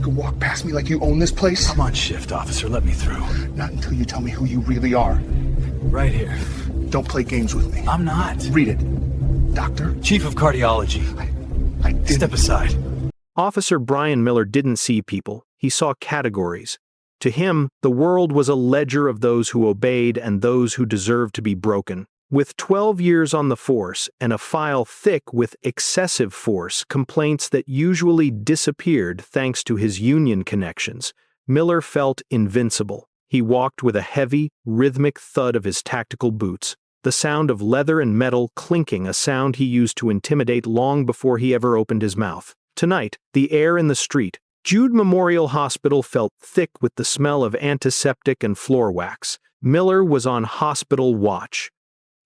can walk past me like you own this place? I'm on shift, officer. Let me through. Not until you tell me who you really are. Right here. Don't play games with me. I'm not. Read it. Doctor? Chief of Cardiology. I didn't. Step aside. Officer Brian Miller didn't see people. He saw categories. To him, the world was a ledger of those who obeyed and those who deserved to be broken. With 12 years on the force and a file thick with excessive force complaints that usually disappeared thanks to his union connections, Miller felt invincible. He walked with a heavy, rhythmic thud of his tactical boots, the sound of leather and metal clinking, a sound he used to intimidate long before he ever opened his mouth. Tonight, the air in the street, Jude Memorial Hospital, felt thick with the smell of antiseptic and floor wax. Miller was on hospital watch,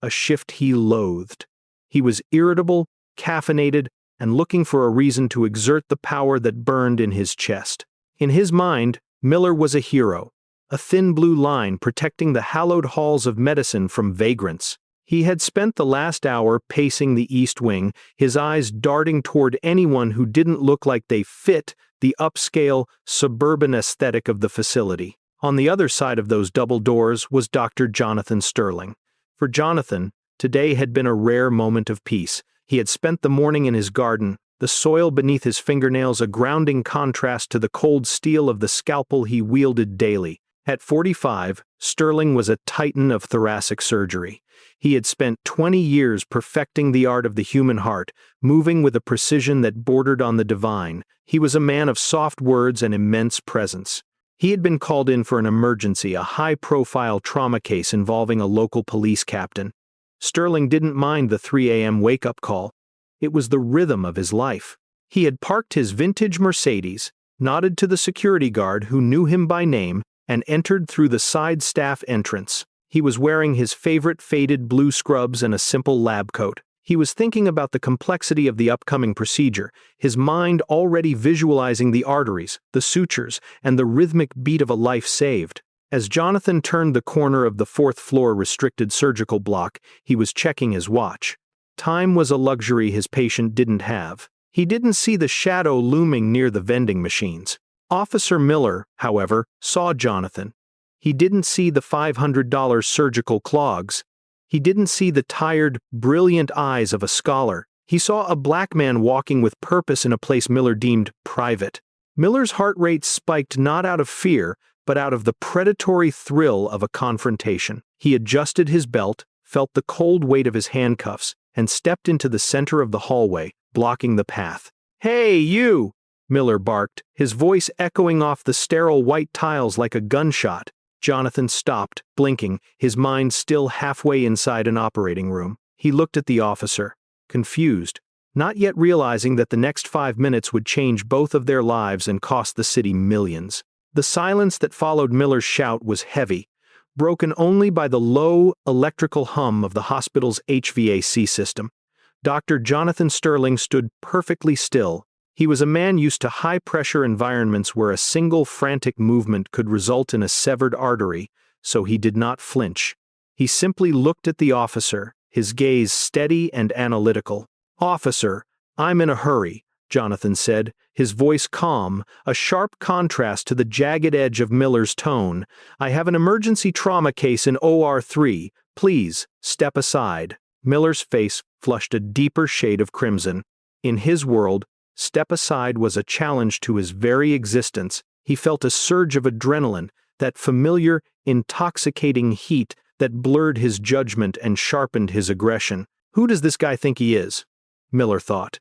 a shift he loathed. He was irritable, caffeinated, and looking for a reason to exert the power that burned in his chest. In his mind, Miller was a hero, a thin blue line protecting the hallowed halls of medicine from vagrants. He had spent the last hour pacing the East Wing, his eyes darting toward anyone who didn't look like they fit the upscale, suburban aesthetic of the facility. On the other side of those double doors was Dr. Jonathan Sterling. For Jonathan, today had been a rare moment of peace. He had spent the morning in his garden, the soil beneath his fingernails a grounding contrast to the cold steel of the scalpel he wielded daily. At 45, Sterling was a titan of thoracic surgery. He had spent 20 years perfecting the art of the human heart, moving with a precision that bordered on the divine. He was a man of soft words and immense presence. He had been called in for an emergency, a high-profile trauma case involving a local police captain. Sterling didn't mind the 3 a.m. wake-up call. It was the rhythm of his life. He had parked his vintage Mercedes, nodded to the security guard who knew him by name, and entered through the side staff entrance. He was wearing his favorite faded blue scrubs and a simple lab coat. He was thinking about the complexity of the upcoming procedure, his mind already visualizing the arteries, the sutures, and the rhythmic beat of a life saved. As Jonathan turned the corner of the fourth-floor restricted surgical block, he was checking his watch. Time was a luxury his patient didn't have. He didn't see the shadow looming near the vending machines. Officer Miller, however, saw Jonathan. He didn't see the $500 surgical clogs. He didn't see the tired, brilliant eyes of a scholar. He saw a black man walking with purpose in a place Miller deemed private. Miller's heart rate spiked not out of fear, but out of the predatory thrill of a confrontation. He adjusted his belt, felt the cold weight of his handcuffs, and stepped into the center of the hallway, blocking the path. "Hey, you!" Miller barked, his voice echoing off the sterile white tiles like a gunshot. Jonathan stopped, blinking, his mind still halfway inside an operating room. He looked at the officer, confused, not yet realizing that the next 5 minutes would change both of their lives and cost the city millions. The silence that followed Miller's shout was heavy, broken only by the low, electrical hum of the hospital's HVAC system. Dr. Jonathan Sterling stood perfectly still. He was a man used to high-pressure environments where a single frantic movement could result in a severed artery, so he did not flinch. He simply looked at the officer, his gaze steady and analytical. "Officer, I'm in a hurry," Jonathan said, his voice calm, a sharp contrast to the jagged edge of Miller's tone. "I have an emergency trauma case in OR3. Please, step aside." Miller's face flushed a deeper shade of crimson. In his world, step aside was a challenge to his very existence. He felt a surge of adrenaline, that familiar, intoxicating heat that blurred his judgment and sharpened his aggression. Who does this guy think he is? Miller thought.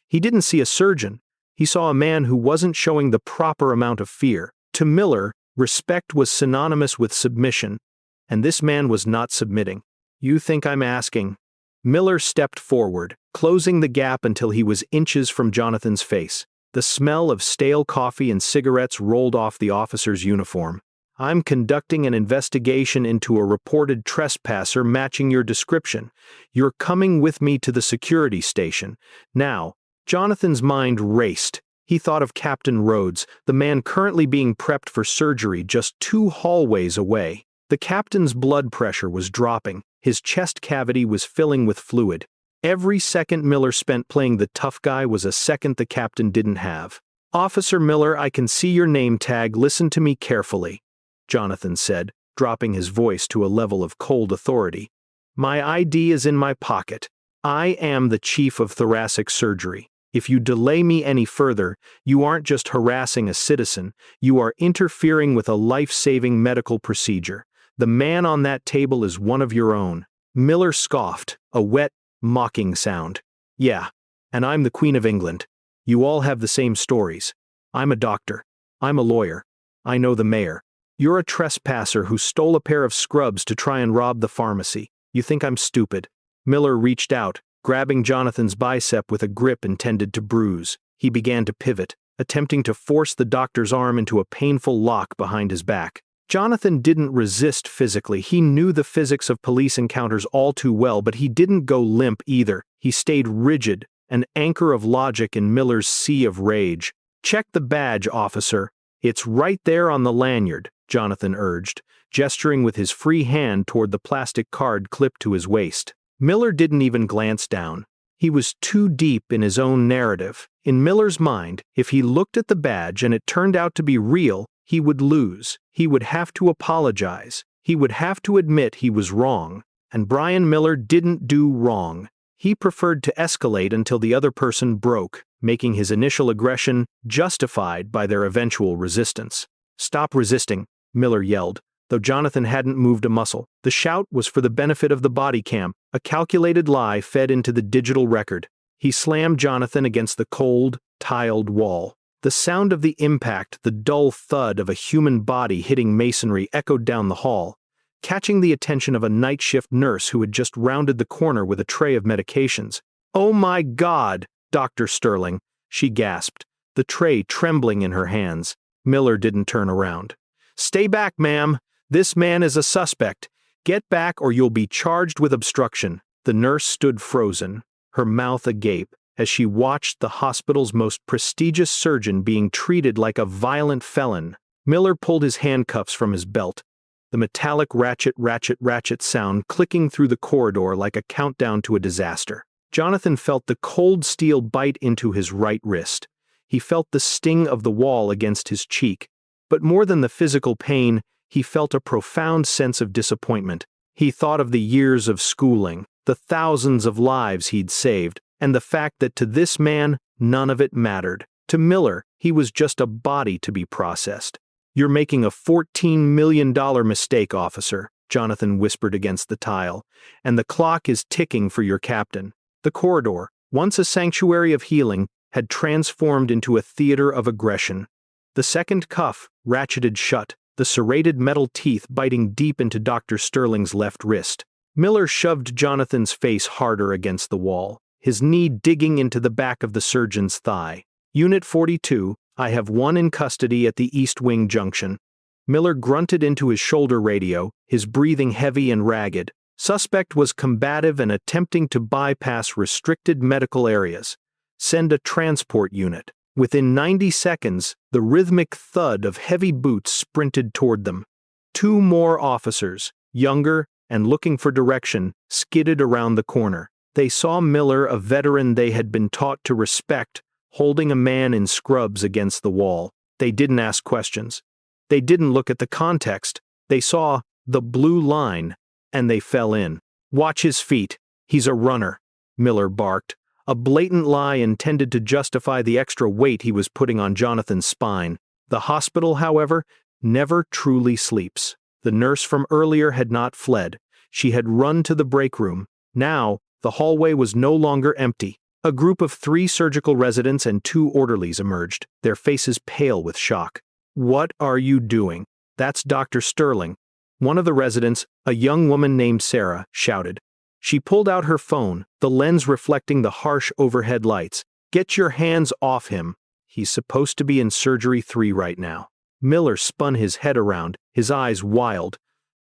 He didn't see a surgeon. He saw a man who wasn't showing the proper amount of fear. To Miller, respect was synonymous with submission, and this man was not submitting. "You think I'm asking?" Miller stepped forward, closing the gap until he was inches from Jonathan's face. The smell of stale coffee and cigarettes rolled off the officer's uniform. "I'm conducting an investigation into a reported trespasser matching your description. You're coming with me to the security station. Now." Jonathan's mind raced. He thought of Captain Rhodes, the man currently being prepped for surgery just 2 hallways away. The captain's blood pressure was dropping. His chest cavity was filling with fluid. Every second Miller spent playing the tough guy was a second the captain didn't have. Officer Miller, I can see your name tag. Listen to me carefully, Jonathan said, dropping his voice to a level of cold authority. My ID is in my pocket. I am the chief of thoracic surgery. If you delay me any further, you aren't just harassing a citizen, you are interfering with a life-saving medical procedure. The man on that table is one of your own. Miller scoffed, a wet, mocking sound. Yeah, and I'm the Queen of England. You all have the same stories. I'm a doctor. I'm a lawyer. I know the mayor. You're a trespasser who stole a pair of scrubs to try and rob the pharmacy. You think I'm stupid? Miller reached out, grabbing Jonathan's bicep with a grip intended to bruise. He began to pivot, attempting to force the doctor's arm into a painful lock behind his back. Jonathan didn't resist physically. He knew the physics of police encounters all too well, but he didn't go limp either. He stayed rigid, an anchor of logic in Miller's sea of rage. Check the badge, officer. It's right there on the lanyard, Jonathan urged, gesturing with his free hand toward the plastic card clipped to his waist. Miller didn't even glance down. He was too deep in his own narrative. In Miller's mind, if he looked at the badge and it turned out to be real, he would lose. He would have to apologize. He would have to admit he was wrong. And Brian Miller didn't do wrong. He preferred to escalate until the other person broke, making his initial aggression justified by their eventual resistance. Stop resisting, Miller yelled, though Jonathan hadn't moved a muscle. The shout was for the benefit of the body cam, a calculated lie fed into the digital record. He slammed Jonathan against the cold, tiled wall. The sound of the impact, the dull thud of a human body hitting masonry echoed down the hall, catching the attention of a night shift nurse who had just rounded the corner with a tray of medications. "Oh my God, Dr. Sterling," she gasped, the tray trembling in her hands. Miller didn't turn around. "Stay back, ma'am. This man is a suspect. Get back or you'll be charged with obstruction." The nurse stood frozen, her mouth agape, as she watched the hospital's most prestigious surgeon being treated like a violent felon. Miller pulled his handcuffs from his belt, the metallic ratchet sound clicking through the corridor like a countdown to a disaster. Jonathan felt the cold steel bite into his right wrist. He felt the sting of the wall against his cheek. But more than the physical pain, he felt a profound sense of disappointment. He thought of the years of schooling, the thousands of lives he'd saved, and the fact that to this man, none of it mattered. To Miller, he was just a body to be processed. "You're making a $14 million mistake, officer," Jonathan whispered against the tile, "and the clock is ticking for your captain." The corridor, once a sanctuary of healing, had transformed into a theater of aggression. The second cuff ratcheted shut, the serrated metal teeth biting deep into Dr. Sterling's left wrist. Miller shoved Jonathan's face harder against the wall, his knee digging into the back of the surgeon's thigh. "Unit 42, I have one in custody at the East Wing Junction." Miller grunted into his shoulder radio, his breathing heavy and ragged. Suspect was combative and attempting to bypass restricted medical areas. "Send a transport unit." Within 90 seconds, the rhythmic thud of heavy boots sprinted toward them. Two more officers, younger and looking for direction, skidded around the corner. They saw Miller, a veteran they had been taught to respect, holding a man in scrubs against the wall. They didn't ask questions. They didn't look at the context. They saw the blue line, and they fell in. "Watch his feet. He's a runner," Miller barked, a blatant lie intended to justify the extra weight he was putting on Jonathan's spine. The hospital, however, never truly sleeps. The nurse from earlier had not fled. She had run to the break room. Now, the hallway was no longer empty. A group of 3 surgical residents and 2 orderlies emerged, their faces pale with shock. "What are you doing?" "That's Dr. Sterling." One of the residents, a young woman named Sarah, shouted. She pulled out her phone, the lens reflecting the harsh overhead lights. "Get your hands off him. He's supposed to be in surgery 3 right now." Miller spun his head around, his eyes wild.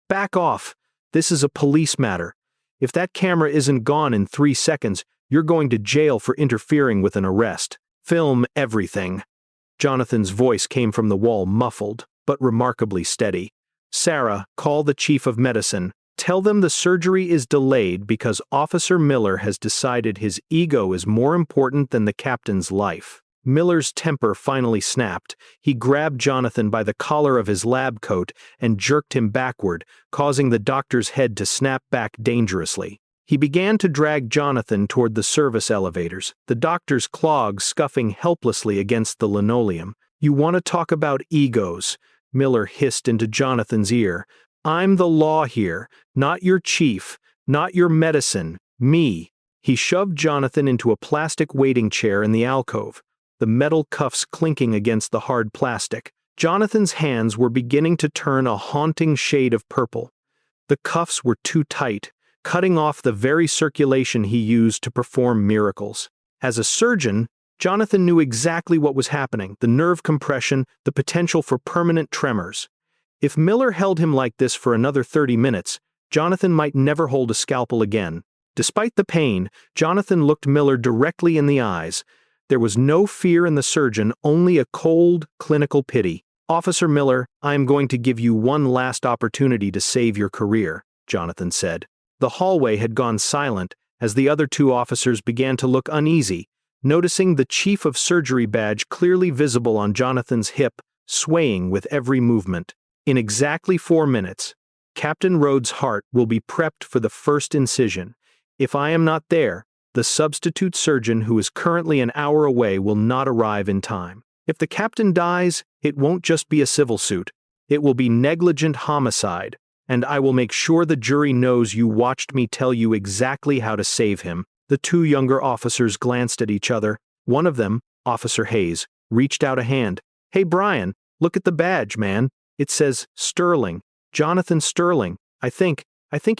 "Back off. This is a police matter. If that camera isn't gone in 3 seconds, you're going to jail for interfering with an arrest. Film everything." Jonathan's voice came from the wall, muffled, but remarkably steady. "Sarah, call the chief of medicine. Tell them the surgery is delayed because Officer Miller has decided his ego is more important than the captain's life." Miller's temper finally snapped. He grabbed Jonathan by the collar of his lab coat and jerked him backward, causing the doctor's head to snap back dangerously. He began to drag Jonathan toward the service elevators, the doctor's clogs scuffing helplessly against the linoleum. "You want to talk about egos," Miller hissed into Jonathan's ear. "I'm the law here, not your chief, not your medicine, me." He shoved Jonathan into a plastic waiting chair in the alcove, the metal cuffs clinking against the hard plastic. Jonathan's hands were beginning to turn a haunting shade of purple. The cuffs were too tight, cutting off the very circulation he used to perform miracles. As a surgeon, Jonathan knew exactly what was happening: the nerve compression, the potential for permanent tremors. If Miller held him like this for another 30 minutes, Jonathan might never hold a scalpel again. Despite the pain, Jonathan looked Miller directly in the eyes. There was no fear in the surgeon, only a cold, clinical pity. "Officer Miller, I am going to give you one last opportunity to save your career," Jonathan said. The hallway had gone silent as the other two officers began to look uneasy, noticing the Chief of Surgery badge clearly visible on Jonathan's hip, swaying with every movement. In exactly 4 minutes, Captain Rhodes' heart will be prepped for the first incision. If I am not there, the substitute surgeon who is currently an hour away will not arrive in time. If the captain dies, it won't just be a civil suit. It will be negligent homicide, and I will make sure the jury knows you watched me tell you exactly how to save him. The two younger officers glanced at each other. One of them, Officer Hayes, reached out a hand. "Hey Brian, look at the badge, man. It says Sterling. Jonathan Sterling. I think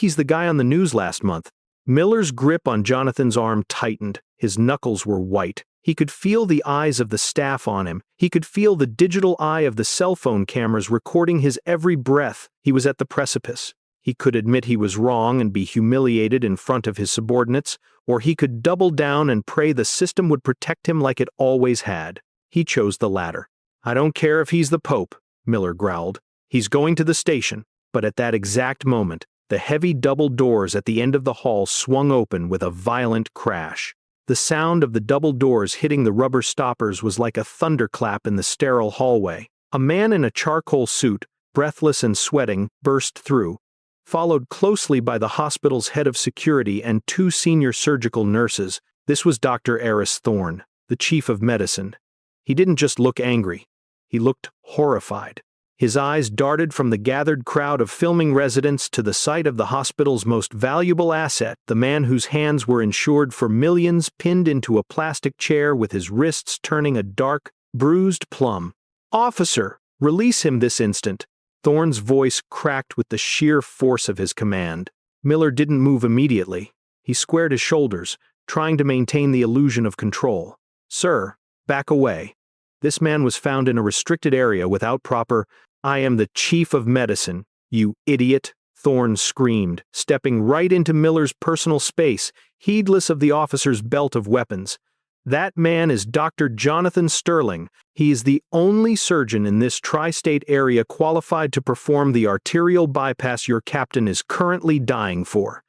he's the guy on the news last month." Miller's grip on Jonathan's arm tightened. His knuckles were white. He could feel the eyes of the staff on him. He could feel the digital eye of the cell phone cameras recording his every breath. He was at the precipice. He could admit he was wrong and be humiliated in front of his subordinates, or he could double down and pray the system would protect him like it always had. He chose the latter. "I don't care if he's the Pope," Miller growled. "He's going to the station." But at that exact moment, the heavy double doors at the end of the hall swung open with a violent crash. The sound of the double doors hitting the rubber stoppers was like a thunderclap in the sterile hallway. A man in a charcoal suit, breathless and sweating, burst through, followed closely by the hospital's head of security and 2 senior surgical nurses. This was Dr. Eris Thorne, the chief of medicine. He didn't just look angry. He looked horrified. His eyes darted from the gathered crowd of filming residents to the sight of the hospital's most valuable asset, the man whose hands were insured for millions, pinned into a plastic chair with his wrists turning a dark, bruised plum. "Officer, release him this instant." Thorne's voice cracked with the sheer force of his command. Miller didn't move immediately. He squared his shoulders, trying to maintain the illusion of control. "Sir, back away. This man was found in a restricted area without proper—" "I am the chief of medicine, you idiot," Thorne screamed, stepping right into Miller's personal space, heedless of the officer's belt of weapons. "That man is Dr. Jonathan Sterling. He is the only surgeon in this tri-state area qualified to perform the arterial bypass your captain is currently dying for.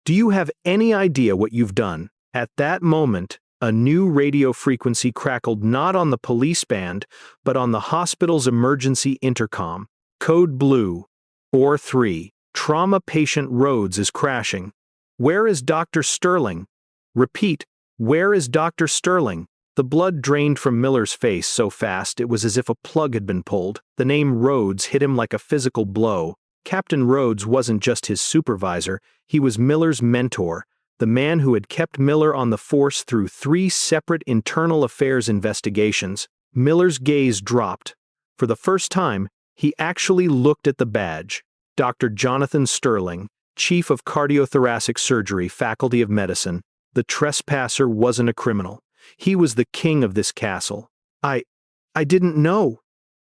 Do you have any idea what you've done?" At that moment, a new radio frequency crackled not on the police band, but on the hospital's emergency intercom. "Code Blue, or 3, trauma patient Rhodes is crashing. Where is Dr. Sterling? Repeat, where is Dr. Sterling?" The blood drained from Miller's face so fast it was as if a plug had been pulled. The name Rhodes hit him like a physical blow. Captain Rhodes wasn't just his supervisor, he was Miller's mentor, the man who had kept Miller on the force through 3 separate internal affairs investigations. Miller's gaze dropped. For the first time, he actually looked at the badge. Dr. Jonathan Sterling, Chief of Cardiothoracic Surgery, Faculty of Medicine. The trespasser wasn't a criminal. He was the king of this castle. I didn't know,"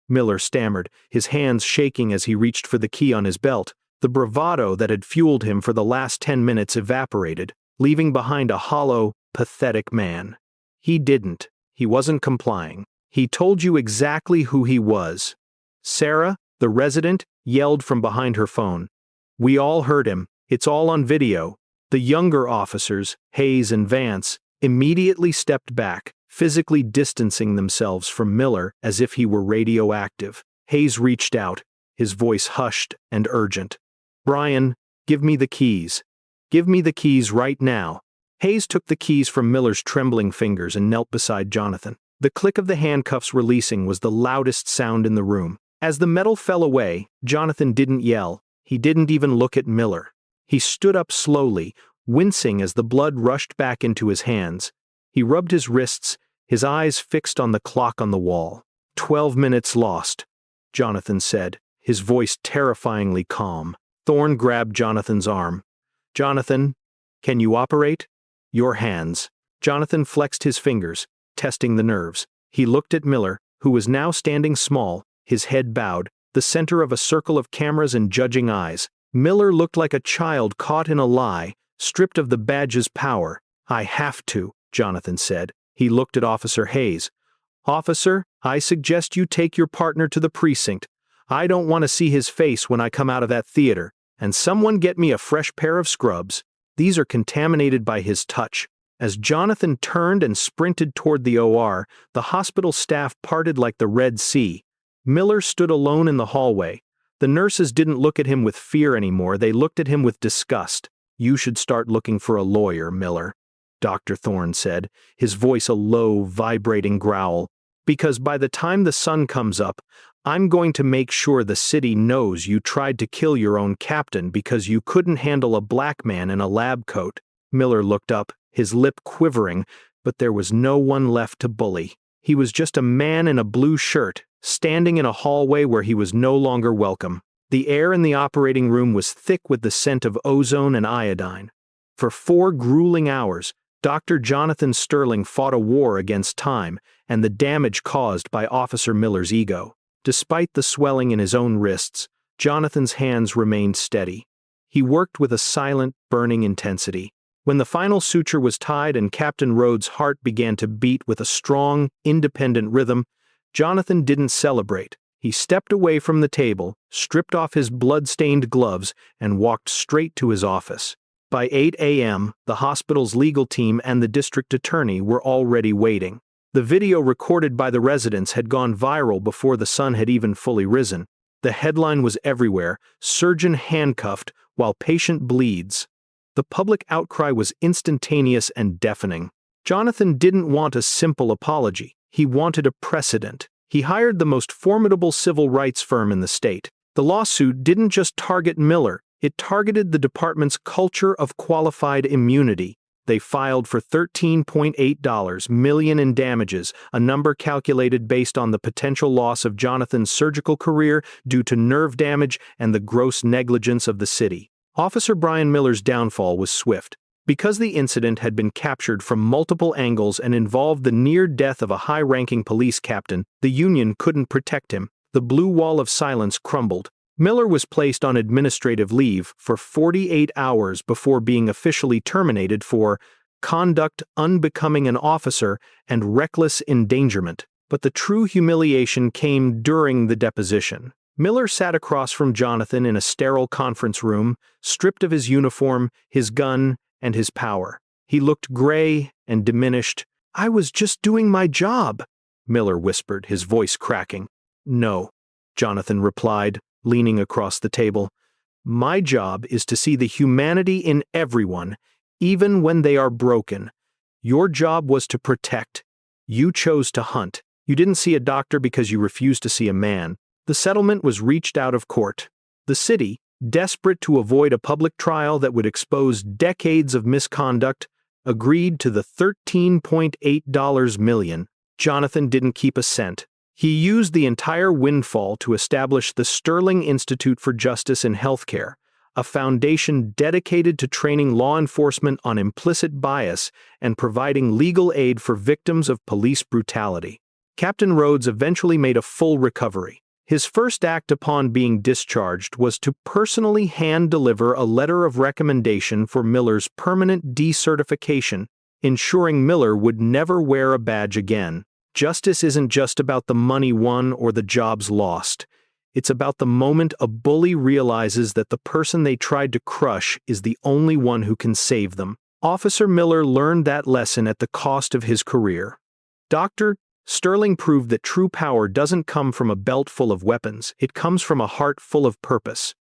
Miller stammered, his hands shaking as he reached for the key on his belt. The bravado that had fueled him for the last 10 minutes evaporated, leaving behind a hollow, pathetic man. "He didn't. He wasn't complying. He told you exactly who he was." Sarah, the resident, yelled from behind her phone. "We all heard him. It's all on video." The younger officers, Hayes and Vance, immediately stepped back, physically distancing themselves from Miller as if he were radioactive. Hayes reached out, his voice hushed and urgent. "Brian, give me the keys. Give me the keys right now." Hayes took the keys from Miller's trembling fingers and knelt beside Jonathan. The click of the handcuffs releasing was the loudest sound in the room. As the metal fell away, Jonathan didn't yell. He didn't even look at Miller. He stood up slowly, wincing as the blood rushed back into his hands. He rubbed his wrists, his eyes fixed on the clock on the wall. 12 minutes lost, Jonathan said, his voice terrifyingly calm. Thorne grabbed Jonathan's arm. "Jonathan, can you operate?" "Your hands." Jonathan flexed his fingers, testing the nerves. He looked at Miller, who was now standing small, his head bowed, the center of a circle of cameras and judging eyes. Miller looked like a child caught in a lie, stripped of the badge's power. "I have to," Jonathan said. He looked at Officer Hayes. "Officer, I suggest you take your partner to the precinct. I don't want to see his face when I come out of that theater. And someone get me a fresh pair of scrubs. These are contaminated by his touch." As Jonathan turned and sprinted toward the OR, the hospital staff parted like the Red Sea. Miller stood alone in the hallway. The nurses didn't look at him with fear anymore, they looked at him with disgust. "You should start looking for a lawyer, Miller," Dr. Thorne said, his voice a low, vibrating growl. "Because by the time the sun comes up, I'm going to make sure the city knows you tried to kill your own captain because you couldn't handle a black man in a lab coat." Miller looked up, his lip quivering, but there was no one left to bully. He was just a man in a blue shirt, standing in a hallway where he was no longer welcome. The air in the operating room was thick with the scent of ozone and iodine. For 4 grueling hours, Dr. Jonathan Sterling fought a war against time and the damage caused by Officer Miller's ego. Despite the swelling in his own wrists, Jonathan's hands remained steady. He worked with a silent, burning intensity. When the final suture was tied and Captain Rhodes' heart began to beat with a strong, independent rhythm, Jonathan didn't celebrate. He stepped away from the table, stripped off his blood-stained gloves, and walked straight to his office. By 8 a.m., the hospital's legal team and the district attorney were already waiting. The video recorded by the residents had gone viral before the sun had even fully risen. The headline was everywhere: "Surgeon handcuffed while patient bleeds." The public outcry was instantaneous and deafening. Jonathan didn't want a simple apology. He wanted a precedent. He hired the most formidable civil rights firm in the state. The lawsuit didn't just target Miller, it targeted the department's culture of qualified immunity. They filed for $13.8 million in damages, a number calculated based on the potential loss of Jonathan's surgical career due to nerve damage and the gross negligence of the city. Officer Brian Miller's downfall was swift. Because the incident had been captured from multiple angles and involved the near death of a high-ranking police captain, the union couldn't protect him. The blue wall of silence crumbled. Miller was placed on administrative leave for 48 hours before being officially terminated for conduct unbecoming an officer and reckless endangerment. But the true humiliation came during the deposition. Miller sat across from Jonathan in a sterile conference room, stripped of his uniform, his gun, and his power. He looked gray and diminished. "I was just doing my job," Miller whispered, his voice cracking. "No," Jonathan replied, leaning across the table. "My job is to see the humanity in everyone, even when they are broken. Your job was to protect. You chose to hunt. You didn't see a doctor because you refused to see a man." The settlement was reached out of court. The city, desperate to avoid a public trial that would expose decades of misconduct, agreed to the $13.8 million. Jonathan didn't keep a cent. He used the entire windfall to establish the Sterling Institute for Justice in Healthcare, a foundation dedicated to training law enforcement on implicit bias and providing legal aid for victims of police brutality. Captain Rhodes eventually made a full recovery. His first act upon being discharged was to personally hand-deliver a letter of recommendation for Miller's permanent decertification, ensuring Miller would never wear a badge again. Justice isn't just about the money won or the jobs lost. It's about the moment a bully realizes that the person they tried to crush is the only one who can save them. Officer Miller learned that lesson at the cost of his career. Doctor, Sterling proved that true power doesn't come from a belt full of weapons, it comes from a heart full of purpose.